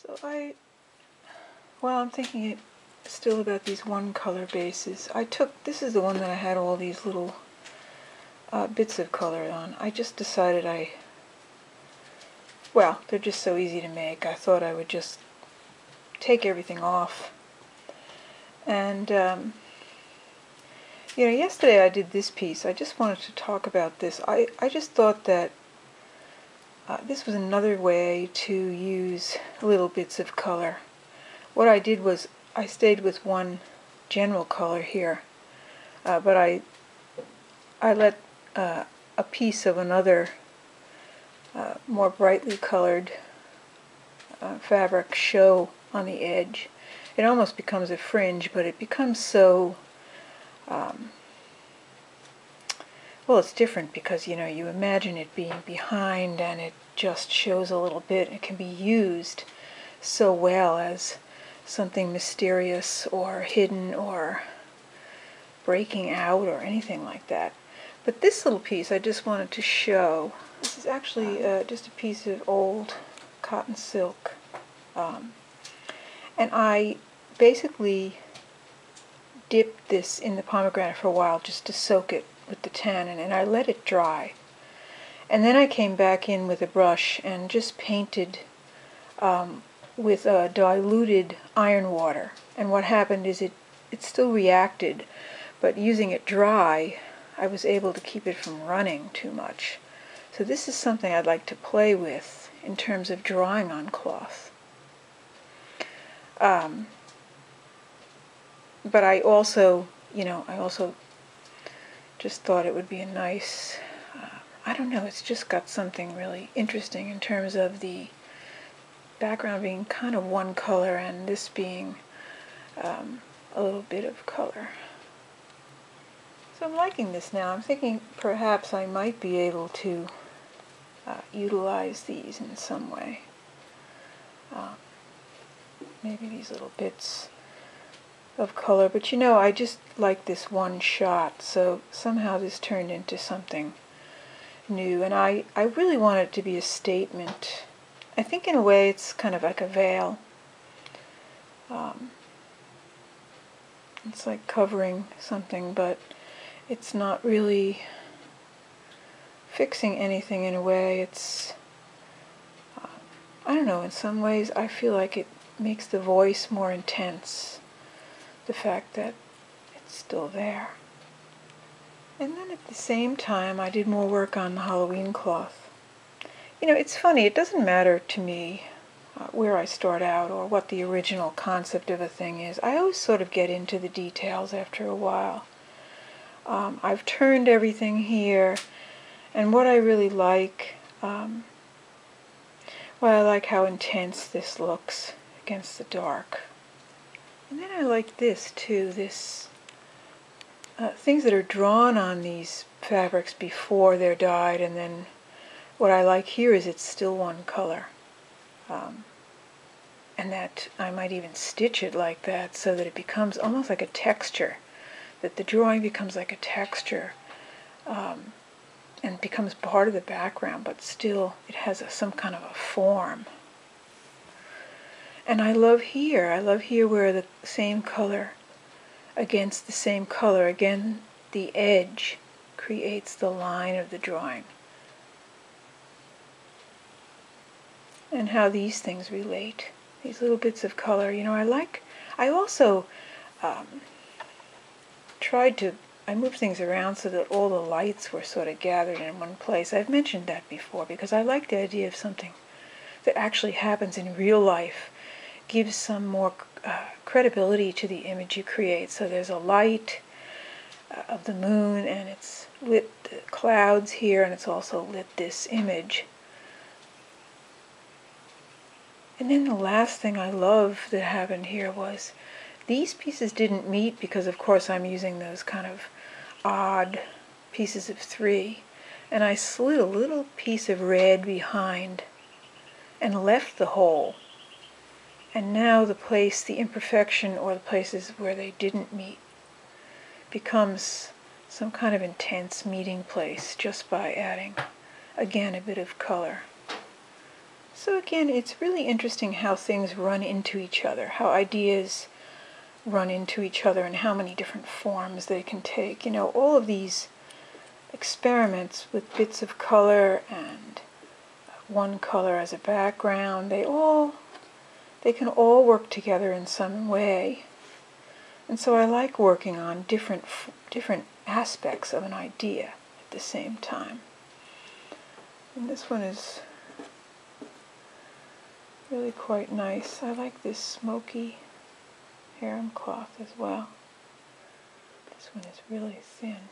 So I'm thinking still about these one color bases. This is the one that I had all these little bits of color on. I just decided they're just so easy to make. I thought I would just take everything off. And, yesterday I did this piece. I just wanted to talk about this. I just thought that this was another way to use little bits of color. What I did was I stayed with one general color here, but I let a piece of another more brightly colored fabric show on the edge. It almost becomes a fringe, but it becomes so, it's different because, you imagine it being behind and it just shows a little bit. It can be used so well as something mysterious or hidden or breaking out or anything like that. But this little piece I just wanted to show. This is actually just a piece of old cotton silk. And I basically dipped this in the pomegranate for a while just to soak it with the tannin, and I let it dry. And then I came back in with a brush and just painted with diluted iron water. And what happened is it still reacted, but using it dry, I was able to keep it from running too much. So this is something I'd like to play with in terms of drawing on cloth. But I also just thought it would be a nice, I don't know, it's just got something really interesting in terms of the background being kind of one color and this being a little bit of color. So I'm liking this now. I'm thinking perhaps I might be able to utilize these in some way. Maybe these little bits of color, but I just like this one shot, so somehow this turned into something new, and I really want it to be a statement. I think in a way it's kind of like a veil. It's like covering something, but it's not really fixing anything in a way. It's, I don't know, in some ways I feel like it makes the voice more intense, the fact that it's still there. And then at the same time I did more work on the Halloween cloth. It's funny, it doesn't matter to me where I start out or what the original concept of a thing is. I always sort of get into the details after a while. I've turned everything here, and what I really like, I like how intense this looks against the dark. And then I like this too, this things that are drawn on these fabrics before they're dyed, and then what I like here is it's still one color. And that I might even stitch it like that so that it becomes almost like a texture, that the drawing becomes like a texture and becomes part of the background, but still it has some kind of a form. And I love here where the same color against the same color, again the edge creates the line of the drawing. And how these things relate, these little bits of color. I also I moved things around so that all the lights were sort of gathered in one place. I've mentioned that before because I like the idea of something that actually happens in real life, gives some more credibility to the image you create. So there's a light of the moon, and it's lit the clouds here, and it's also lit this image. And then the last thing I love that happened here was these pieces didn't meet because, of course, I'm using those kind of odd pieces of 3. And I slid a little piece of red behind and left the hole. And now the imperfection, or the places where they didn't meet, becomes some kind of intense meeting place just by adding, again, a bit of color. So again, it's really interesting how things run into each other, how ideas run into each other and how many different forms they can take. You know, all of these experiments with bits of color and one color as a background, they can all work together in some way. And so I like working on different aspects of an idea at the same time. And this one is really quite nice. I like this smoky harem cloth as well. This one is really thin.